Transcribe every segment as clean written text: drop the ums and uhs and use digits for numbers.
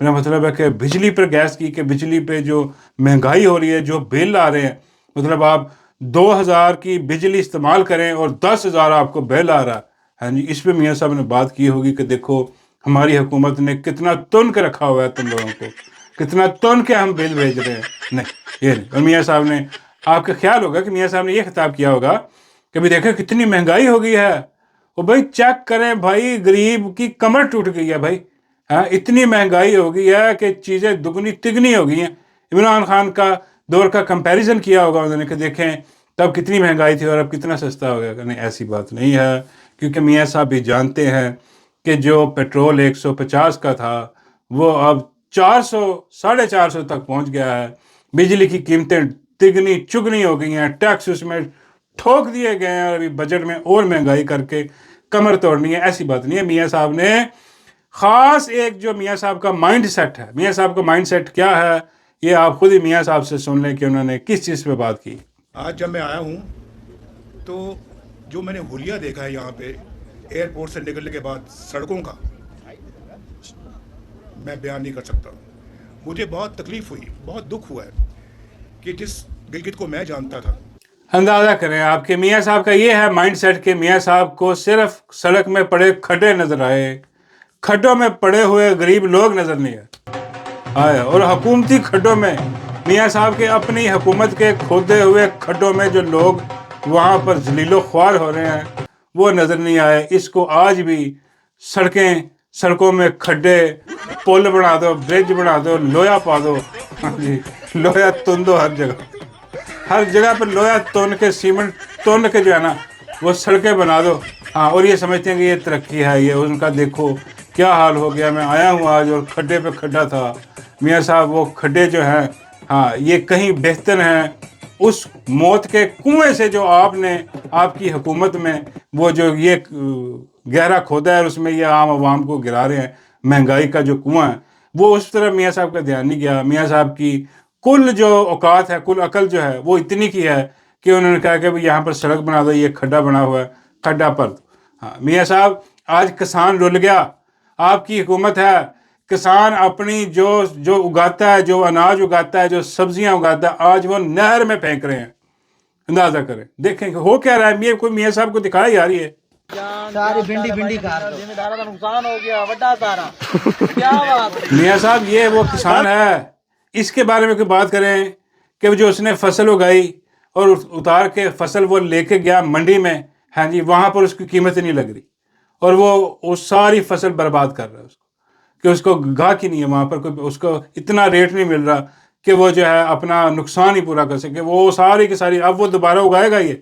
میرا مطلب ہے کہ بجلی پر گیس کی کہ بجلی پہ جو مہنگائی ہو رہی ہے, جو بل آ رہے ہیں, مطلب آپ 2,000 کی بجلی استعمال کریں اور 10,000 آپ کو بل آ رہا ہے. ہاں جی, اس پہ میاں صاحب نے بات کی ہوگی کہ دیکھو ہماری حکومت نے کتنا تن کے رکھا ہوا ہے تم لوگوں کو, کتنا تن کے ہم بل بھیج رہے ہیں. نہیں, یہ نہیں. اور میاں صاحب نے, آپ کا خیال ہوگا کہ میاں صاحب نے یہ خطاب کیا ہوگا کہ بھی دیکھیں کتنی مہنگائی ہو گئی ہے, وہ بھائی چیک کریں بھائی, غریب کی کمر ٹوٹ گئی ہے بھائی. ہاں, اتنی مہنگائی ہو گئی ہے کہ چیزیں دگنی تگنی ہو گئی ہیں. عمران خان کا دور کا کمپیریزن کیا ہوگا انہوں نے کہ دیکھیں تب کتنی مہنگائی تھی اور اب کتنا سستا ہو گیا. کہ نہیں, ایسی بات نہیں ہے, کیونکہ میاں صاحب بھی جانتے ہیں کہ جو پیٹرول 150 کا تھا وہ اب 400 450 تک پہنچ گیا ہے. بجلی کی قیمتیں تگنی چگنی ہو گئی ہیں, ٹیکس اس میں ٹھوک دیے گئے ہیں, اور ابھی بجٹ میں اور مہنگائی کر کے کمر توڑنی ہے. ایسی بات نہیں ہے. میاں صاحب نے خاص ایک جو میاں صاحب کا مائنڈ سیٹ ہے, میاں صاحب کا مائنڈ سیٹ کیا ہے, یہ آپ خود ہی میاں صاحب سے سن لیں کہ انہوں نے کس چیز پہ بات کی. آج جب میں آیا ہوں تو جو میں نے حلیہ دیکھا ہے یہاں پہ ایئرپورٹ سے نکلنے کے بعد سڑکوں کا, میں بیان نہیں کر سکتا. مجھے بہت تکلیف ہوئی, بہت دکھ ہوا ہے کہ جس گلگت کو میں جانتا تھا. اندازہ کریں آپ کے میاں صاحب کا یہ ہے مائنڈ سیٹ کہ میاں صاحب کو صرف سڑک میں پڑے کھڈے نظر آئے, کھڈوں میں پڑے ہوئے غریب لوگ نظر نہیں آئے, اور حکومتی کھڈوں میں میاں صاحب کے اپنی حکومت کے کھودے ہوئے کھڈوں میں جو لوگ وہاں پر ذلیل و خوار ہو رہے ہیں وہ نظر نہیں آئے. اس کو آج بھی سڑکوں میں کھڈے, پل بنا دو, برج بنا دو, لویا پا دو, جی لویا تن دو, ہر جگہ پہ لویا تون کے, سیمنٹ تون کے جو ہے نا وہ سڑکیں بنا دو. ہاں, اور یہ سمجھتے ہیں کہ یہ ترقی ہے, یہ ان کا دیکھو کیا حال ہو گیا. میں آیا ہوں آج اور کھڈے پہ کھڈا تھا. میاں صاحب وہ کھڈے جو ہیں, ہاں یہ کہیں بہتر ہیں اس موت کے کنویں سے جو آپ نے آپ کی حکومت میں وہ جو یہ گہرا کھودا ہے اور اس میں یہ عام عوام کو گرا رہے ہیں. مہنگائی کا جو کنواں ہے وہ اس طرح میاں صاحب کا دھیان نہیں گیا. میاں صاحب کی کل جو اوقات ہے, کل عقل جو ہے وہ اتنی کی ہے کہ انہوں نے کہا کہ یہاں پر سڑک بنا دو, یہ کھڈا بنا ہوا ہے, کھڈا پر دو. ہاں میاں صاحب, آج کسان رل گیا. آپ کی حکومت ہے, کسان اپنی جو اگاتا ہے, جو اناج اگاتا ہے, جو سبزیاں اگاتا ہے, آج وہ نہر میں پھینک رہے ہیں. اندازہ کریں, دیکھیں ہو کیا رہا ہے. کوئی میاں صاحب کو دکھایا جا رہی ہے ساری بھنڈی بھنڈی کار زمینداروں کا نقصان ہو گیا بڑا سارا. کیا بات میاں صاحب, یہ وہ کسان ہے, اس کے بارے میں کوئی بات کریں کہ جو اس نے فصل اگائی اور اتار کے فصل وہ لے کے گیا منڈی میں, ہاں جی, وہاں پر اس کی قیمت نہیں لگ رہی اور وہ ساری فصل برباد کر رہا ہے اس کو, کہ اس کو گاہک ہی نہیں ہے وہاں پر, کوئی اس کو اتنا ریٹ نہیں مل رہا کہ وہ جو ہے اپنا نقصان ہی پورا کر سکے. وہ ساری کی ساری اب وہ دوبارہ اگائے گا. یہ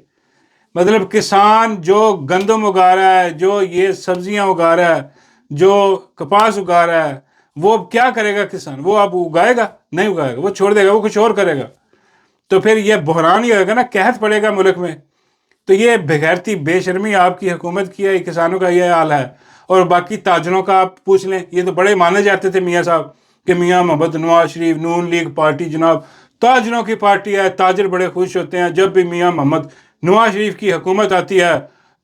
مطلب کسان جو گندم اگا رہا ہے, جو یہ سبزیاں اگا رہا ہے, جو کپاس اگا رہا ہے, وہ کیا کرے گا کسان؟ وہ اب اگائے گا؟ نہیں اگائے گا, وہ چھوڑ دے گا, وہ کچھ اور کرے گا. تو پھر یہ بحران ہی ہوگا نا, قحط پڑے گا ملک میں. تو یہ بغیرتی بے شرمی آپ کی حکومت کی ہے, کسانوں کا یہ حال ہے. اور باقی تاجروں کا آپ پوچھ لیں, یہ تو بڑے مانے جاتے تھے میاں صاحب کہ میاں محمد نواز شریف, نون لیگ پارٹی جناب تاجروں کی پارٹی ہے, تاجر بڑے خوش ہوتے ہیں. جب بھی میاں محمد نواز شریف کی حکومت آتی ہے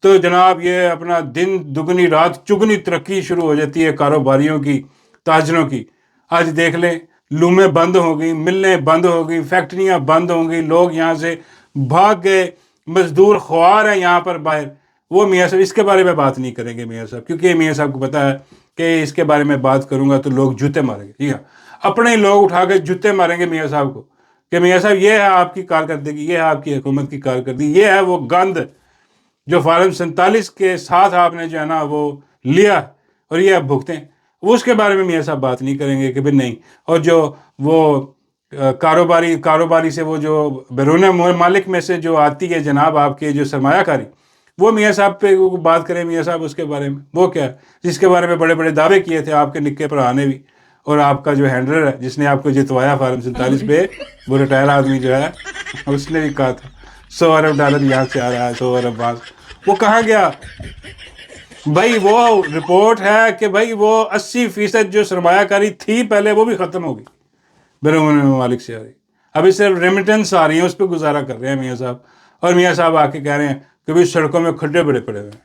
تو جناب یہ اپنا دن دگنی رات چگنی ترقی شروع ہو جاتی ہے کاروباریوں کی, تاجروں کی. آج دیکھ لیں, لومیں بند ہو گئی, ملیں بند ہو گئی, فیکٹریاں بند ہو گئی, لوگ یہاں سے بھاگ گئے, مزدور خوار ہیں یہاں پر باہر. وہ میاں صاحب اس کے بارے میں بات نہیں کریں گے میاں صاحب, کیونکہ میاں صاحب کو پتا ہے کہ اس کے بارے میں بات کروں گا تو لوگ جوتے ماریں گے. ٹھیک ہے, اپنے لوگ اٹھا کے جوتے ماریں گے میاں صاحب کو کہ میاں صاحب یہ ہے آپ کی کارکردگی, یہ ہے آپ کی حکومت کی کارکردگی, یہ ہے وہ گند جو فارم 47 کے ساتھ آپ نے جو ہے نا وہ لیا اور یہ آپ بھگتیں. وہ اس کے بارے میں میاں صاحب بات نہیں کریں گے کہ بھی نہیں. اور جو وہ کاروباری سے وہ جو بیرون مالک میں سے جو آتی ہے جناب آپ کے جو سرمایہ کاری, وہ میاں صاحب پہ بات کریں میاں صاحب اس کے بارے میں. وہ کیا جس کے بارے میں بڑے بڑے دعوے کیے تھے آپ کے نکے پر آنے بھی, اور آپ کا جو ہینڈلر ہے جس نے آپ کو جتوایا فارم 47 پہ, وہ ریٹائر آدمی جو ہے, اس نے بھی کہا تھا $100 ارب یہاں سے آ رہا ہے, 100 ارب وہاں سے. وہ کہاں گیا بھائی؟ وہ رپورٹ ہے کہ بھائی وہ 80% جو سرمایہ کاری تھی پہلے وہ بھی ختم ہوگی, بیرون ممالک سے آ رہی. ابھی صرف ریمیٹنس آ رہی ہیں, اس پہ گزارا کر رہے ہیں میاں صاحب. اور میاں صاحب آ کے کہہ رہے ہیں کہ بھائی سڑکوں میں کھڈے بڑے پڑے ہوئے ہیں.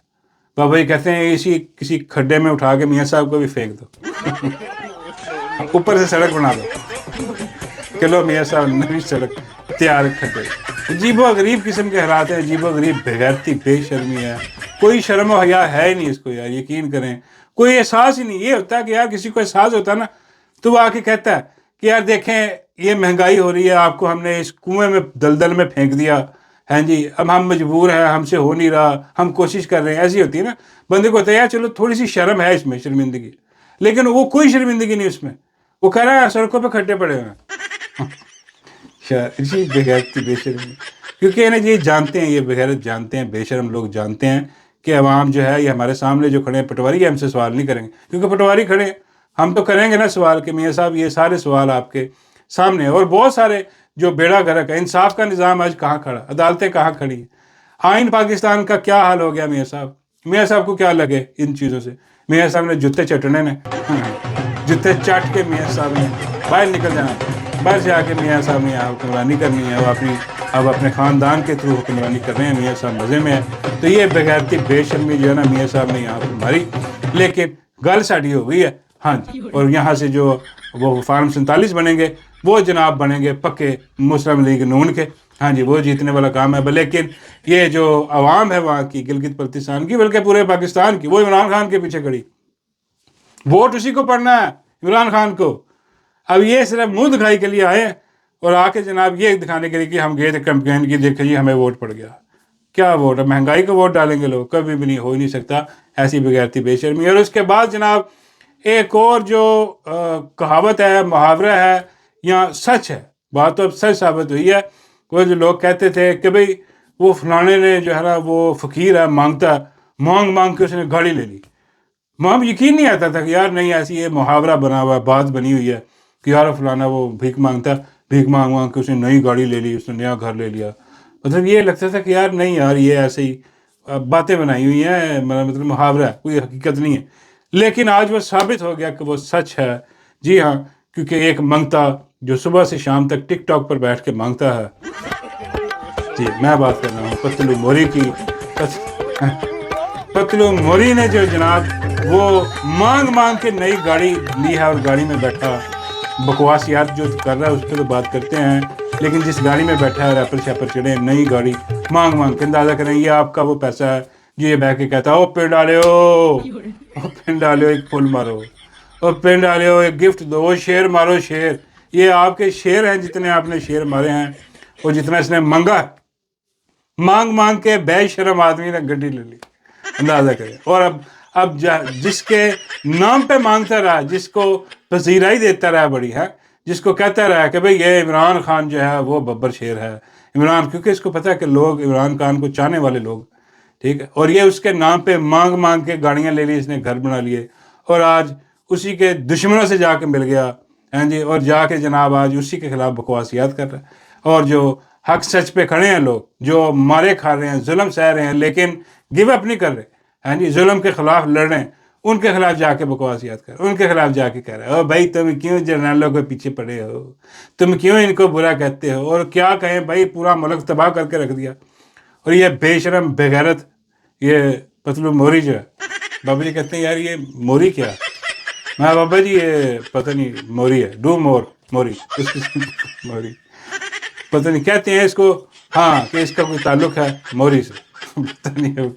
بابا جی کہتے ہیں کسی کھڈے میں اٹھا کے میاں صاحب کو بھی پھینک دو. اوپر سے سڑک بنا دو کہ لو میاں صاحب نئی سڑک تیار کھٹے. عجیب و غریب قسم کے حالات ہیں, عجیب و غریب بغیرتی بے شرمی ہے, کوئی شرم و حیا ہے ہی نہیں اس کو یار, یقین کریں کوئی احساس ہی نہیں. یہ ہوتا ہے کہ یار کسی کو احساس ہوتا ہے نا تو وہ آ کے کہتا ہے کہ یار دیکھیں یہ مہنگائی ہو رہی ہے, آپ کو ہم نے اس کنویں میں دلدل میں پھینک دیا, ہاں جی اب ہم مجبور ہیں, ہم سے ہو نہیں رہا, ہم کوشش کر رہے ہیں. ایسی ہوتی ہے نا, بندے کو ہوتا ہے یار چلو تھوڑی سی شرم ہے اس میں, شرمندگی, لیکن وہ کوئی شرمندگی نہیں اس میں, وہ کہہ رہا ہے سڑکوں پہ کھٹے پڑے ہوئے ہیں. اسی بغیرتی بے شرم, کیونکہ انہیں یہ جانتے ہیں, یہ بغیرت جانتے ہیں, بے شرم لوگ جانتے ہیں کہ عوام جو ہے یہ ہمارے سامنے جو کھڑے ہیں پٹواری, ہم سے سوال نہیں کریں گے, کیونکہ پٹواری کھڑے ہیں, ہم تو کریں گے نا سوال کہ میاں صاحب یہ سارے سوال آپ کے سامنے ہیں. اور بہت سارے جو بیڑا گرک ہے, انصاف کا نظام آج کہاں کھڑا, عدالتیں کہاں کھڑی ہیں, آئین پاکستان کا کیا حال ہو گیا میاں صاحب. میاں صاحب کو کیا لگے ان چیزوں سے, میاں صاحب نے جوتے چٹنے نے, جوتے چٹ کے میاں صاحب نے باہر نکل جانا, باہر سے آ کے میاں صاحب نے یہاں حکمرانی کرنی ہے, اب اپنے خاندان کے تھرو حکمرانی کر رہے ہیں, میاں صاحب مزے میں ہے. تو یہ بغیرتی بے شرمی جو ہے نا میاں صاحب نے یہاں پر ماری, لیکن گل ساڑی ہو گئی ہے. ہاں جی, اور یہاں سے جو وہ فارم 47 بنیں گے وہ جناب بنیں گے پکے مسلم لیگ نون کے, ہاں جی وہ جیتنے والا کام ہے. لیکن یہ جو عوام ہے وہاں کی, گلگت بلتستان کی, بلکہ پورے پاکستان کی, وہ عمران خان کے پیچھے کھڑی, ووٹ اسی کو پڑنا ہے عمران خان کو. اب یہ صرف منہ دکھائی کے لیے آئے اور آ کے جناب یہ دکھانے کے لیے کہ ہم گئے تھے کیمپین کی, دیکھیں جی ہمیں ووٹ پڑ گیا. کیا ووٹ ہے, مہنگائی کا ووٹ ڈالیں گے لوگ, کبھی بھی نہیں, ہو ہی نہیں سکتا ایسی بغیرتی بے شرمی. اور اس کے بعد جناب ایک اور جو کہاوت ہے, محاورہ ہے یا سچ ہے, بات تو اب سچ ثابت ہوئی ہے. وہ جو لوگ کہتے تھے کہ بھئی وہ فلانے نے جو ہے نا وہ فقیر ہے, مانگتا ہے, مانگ مانگ کے اس نے گاڑی لے لی. وہاں یقین نہیں آتا تھا کہ یار نہیں ایسی یہ محاورہ بنا ہوا ہے, بات بنی ہوئی ہے کہ یار فلانا وہ بھیک مانگتا, بھیک مانگ مانگ کے اس نے نئی گاڑی لے لی, اس نے نیا گھر لے لیا. مطلب یہ لگتا تھا کہ یار نہیں یار یہ ایسے ہی باتیں بنائی ہوئی ہیں, مطلب محاورہ ہے, کوئی حقیقت نہیں ہے. لیکن آج وہ ثابت ہو گیا کہ وہ سچ ہے. جی ہاں, کیونکہ ایک منگتا جو صبح سے شام تک ٹک ٹاک پر بیٹھ کے مانگتا ہے, جی میں بات کر رہا ہوں پتلو موری کی. پتلو موری نے جو جناب وہ مانگ مانگ کے نئی گاڑی لی ہے اور گاڑی میں بیٹھا بکواسیات جو کر رہا ہے اس پہ تو بات کرتے ہیں, لیکن جس گاڑی میں بیٹھا ہے ریپر شیپر چڑھے, نئی گاڑی مانگ مانگ کے, اندازہ کریں یہ آپ کا وہ پیسہ ہے جو یہ بہ کے کہتا ہے او پن ڈالو, پن ڈالو, ایک پھول مارو, اور پن ڈالو, ایک گفٹ دو, شیر مارو شیر. یہ آپ کے شیر ہیں جتنے آپ نے شیر مارے ہیں, اور جتنا اس نے مانگا, مانگ مانگ کے بے شرم آدمی نے گڈی لے لی, اندازہ کریں. اور اب جس کے نام پہ مانگتا رہا, جس کو پذیرائی دیتا رہا بڑی ہے, جس کو کہتا رہا کہ بھئی یہ عمران خان جو ہے وہ ببر شیر ہے, عمران, کیونکہ اس کو پتہ ہے کہ لوگ عمران خان کو چاہنے والے لوگ, ٹھیک ہے, اور یہ اس کے نام پہ مانگ مانگ کے گاڑیاں لے لی, اس نے گھر بنا لیے, اور آج اسی کے دشمنوں سے جا کے مل گیا, ہاں جی, اور جا کے جناب آج اسی کے خلاف بکواسیات کر رہا ہے. اور جو حق سچ پہ کھڑے ہیں لوگ, جو مارے کھا رہے ہیں, ظلم سہ رہے ہیں, لیکن گیو اپ نہیں کر رہے, ہاں جی, ظلم کے خلاف لڑ رہے ہیں, ان کے خلاف جا کے بکواسیات کر, ان کے خلاف جا کے کہہ رہے ہیں او بھائی تم کیوں جرنیلوں کے پیچھے پڑے ہو, تم کیوں ان کو برا کہتے ہو, اور کیا کہیں بھائی پورا ملک تباہ کر کے رکھ دیا. اور یہ بے شرم بغیرت یہ پتلو موری جو ہے, بابا جی کہتے ہیں یار یہ موری کیا, میں بابا جی یہ پتہ نہیں موری ہے, ڈو مور موری, موری پتہ نہیں کہتے ہیں اس کو, ہاں کہ اس کا کوئی تعلق ہے موری سے, پتہ نہیں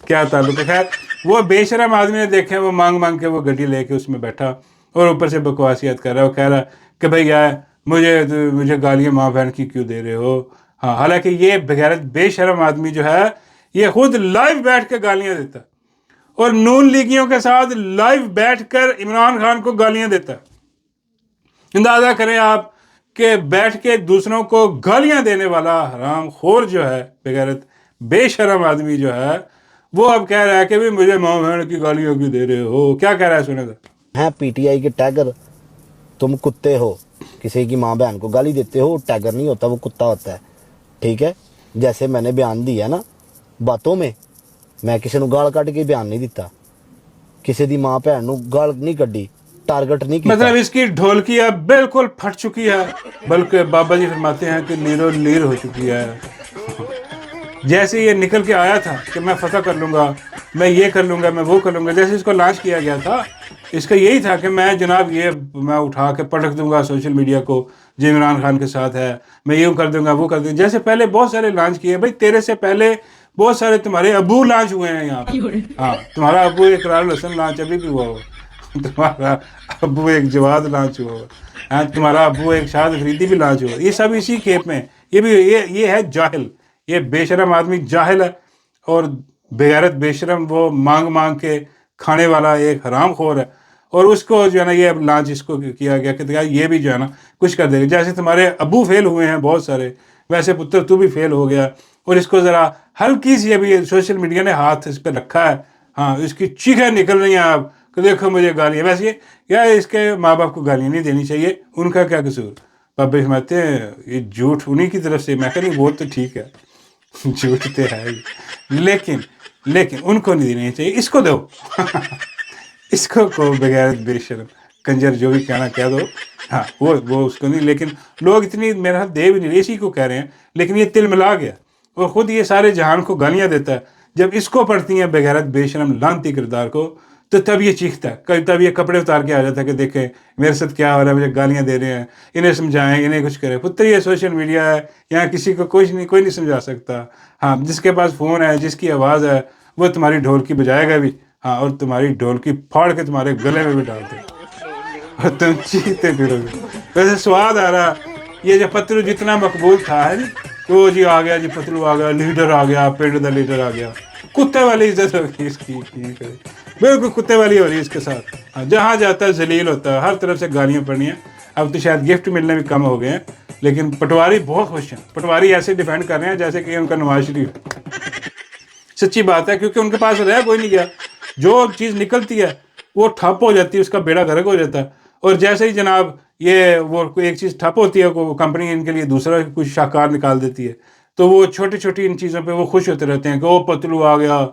کیا تعلق ہے. خیر وہ بے شرم آدمی نے دیکھے, وہ مانگ مانگ کے وہ گڈی لے کے اس میں بیٹھا اور اوپر سے بکواسیات کر رہا ہے, وہ کہہ رہا کہ بھئی یار مجھے گالیاں ماں بہن کی کیوں دے رہے ہو. ہاں, حالانکہ یہ بغیرت بے شرم آدمی جو ہے یہ خود لائیو بیٹھ کے گالیاں دیتا, اور نون لیگیوں کے ساتھ لائیو بیٹھ کر عمران خان کو گالیاں دیتا. اندازہ کریں آپ کہ بیٹھ کے دوسروں کو گالیاں دینے والا حرام خور جو ہے, بغیرت بے شرم آدمی جو ہے, وہ اب کہہ رہا ہے کہ بھی مجھے ماں بہن کی گالیوں کیوں دے رہے ہو. کیا کہہ رہا ہے سنے تھا, ہیں پی ٹی آئی کے ٹیگر, تم کتے ہو, کسی کی ماں بہن کو گالی دیتے ہو, ٹیگر نہیں ہوتا وہ کتا ہوتا ہے, ٹھیک ہے. جیسے میں نے بیان دیا نا باتوں میں کسی نو گال کٹ کے بیان نہیں دیتا, کسی دی ماں بہن نو گال نہیں کڈی, ٹارگٹ نہیں کیتا. مطلب اس کی ڈھولکیاں بالکل پھٹ چکی ہے, بلکہ بابا جی فرماتے ہیں کہ نیرو نیر ہو چکی ہے. جیسے یہ نکل کے آیا تھا کہ میں فتح کر لوں گا, میں یہ کر لوں گا, میں وہ کر لوں گا, جیسے اس کو لانچ کیا گیا تھا اس کا یہی تھا کہ میں جناب یہ میں اٹھا کے پٹک دوں گا سوشل میڈیا کو، جو عمران خان کے ساتھ ہے، میں یوں کر دوں گا وہ کر دوں گا. جیسے پہلے بہت سارے لانچ کیے بھائی، تیرے سے پہلے بہت سارے تمہارے ابو لانچ ہوئے ہیں یہاں پہ. ہاں تمہارا ابو اقرار الحسن لانچ ابھی بھی ہوا ہو، تمہارا ابو ایک جواد لانچ ہوا ہو، ہاں تمہارا ابو ایک شاد افریدی بھی لانچ ہوا. یہ سب اسی کھیپ میں. یہ بھی یہ ہے جاہل، یہ بے شرم آدمی جاہل ہے، اور بغیرت بے شرم وہ مانگ مانگ کے کھانے والا ایک حرام خور ہے. اور اس کو جو ہے نا یہ اب لانچ اس کو کیا گیا کہ یہ بھی جو ہے نا کچھ کر دے گا. جیسے تمہارے ابو فیل ہوئے ہیں بہت سارے، ویسے پتر تو بھی فیل ہو گیا. اور اس کو ذرا ہلکی سی ابھی سوشل میڈیا نے ہاتھ اس پہ رکھا ہے، ہاں اس کی چیخیں نکل رہی ہیں اب کہ دیکھو مجھے گالیاں. ویسے کیا اس کے ماں باپ کو گالیاں نہیں دینی چاہیے، ان کا کیا قصور؟ بابے فرماتے ہیں یہ جھوٹ انہی کی طرف سے. میں کہا نہیں وہ تو ٹھیک ہے، جھوٹ تو ہے ہی، لیکن ان کو نہیں دینی چاہیے، اس کو دو. اس کو بغیر بے شرم کنجر جو بھی کہنا کہہ دو. ہاں وہ اس کو نہیں، لیکن لوگ اتنی میرے ہاتھ دے بھی نہیں، اسی کو کہہ رہے ہیں. لیکن یہ تل ملا گیا اور خود یہ سارے جہان کو گالیاں دیتا ہے. جب اس کو پڑھتی ہیں بغیرت بے شرم لانتی کردار کو، تو تب یہ چیختا ہے، تب یہ کپڑے اتار کے آ جاتا ہے کہ دیکھیں میرے ساتھ کیا ہو رہا ہے، مجھے گالیاں دے رہے ہیں، انہیں سمجھائیں، انہیں کچھ کریں. پتر یہ سوشل میڈیا ہے، یہاں کسی کو کوئی نہیں سمجھا سکتا. ہاں جس کے پاس فون ہے، جس کی آواز ہے، وہ تمہاری ڈھولکی بجائے گا بھی، ہاں اور تمہاری ڈھولکی پھاڑ کے تمہارے گلے میں بھی ڈال دے اور تم چیختے پھرو گے. ویسے سواد آ رہا یہ جو پتلو جتنا مقبول تھا ہے وہ جی آ گیا، جی پتلو آ گیا، لیڈر آ گیا، پنڈ دا لیڈر آ گیا. کتے والی عزت ہوگی اس کی، بالکل کتے والی ہو رہی ہے اس کے ساتھ. جہاں جاتا ہے ذلیل ہوتا ہے، ہر طرف سے گالیاں پڑنی ہیں. اب تو شاید گفٹ ملنے بھی کم ہو گئے ہیں، لیکن پٹواری بہت خوش ہیں. پٹواری ایسے ڈیفینڈ کر رہے ہیں جیسے کہ ان کا نواز شریف. سچی بات ہے، کیونکہ ان کے پاس رہ کوئی نہیں گیا. جو چیز نکلتی ہے وہ ٹھپ ہو جاتی ہے، اس کا بیڑا غرق ہو جاتا ہے. اور جیسے ہی جناب یہ وہ کوئی ایک چیز ٹھپ ہوتی ہے، وہ کمپنی ان کے لیے دوسرا کچھ شاہکار نکال دیتی ہے، تو وہ چھوٹی چھوٹی ان چیزوں پہ وہ خوش ہوتے رہتے ہیں کہ وہ پتلو آ گیا،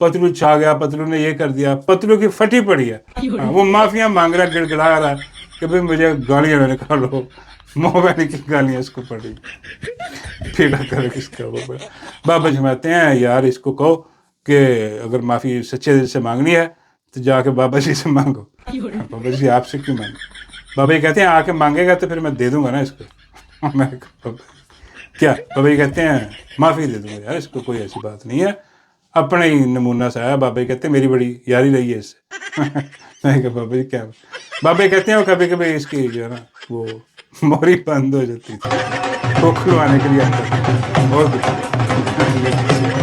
پتلو چھا گیا، پتلو نے یہ کر دیا. پتلو کی پھٹی پڑی ہے، وہ معافیاں مانگ رہا ہے، گڑ گڑا رہا ہے کہ بھائی مجھے گالیاں نہ نکالو. موبائل کی گالیاں اس کو پڑی، پیڑا کر کس کا وہ بڑا. بابا جماتے ہیں یار اس کو کہو کہ اگر معافی سچے دل سے مانگنی ہے تو جا کے بابا جی سے مانگو. بابا جی آپ سے کیوں مانگو؟ بابا جی کہتے ہیں آ کے مانگے گا تو پھر میں دے دوں گا نا اس کو. میں کیا بابا جی کہتے ہیں معافی دے دوں گا یار، اس کو کوئی ایسی بات نہیں ہے، اپنے ہی نمونہ سے آیا. بابا جی کہتے ہیں میری بڑی یاری رہی ہے اس سے. میں کہا بابا جی کیا؟ بابا جی کہتے ہیں وہ کبھی کبھی اس کی جو ہے نا وہ موری بند ہو جاتی تھی، وہ کھلوانے کے لیے آتا تھا اور کچھ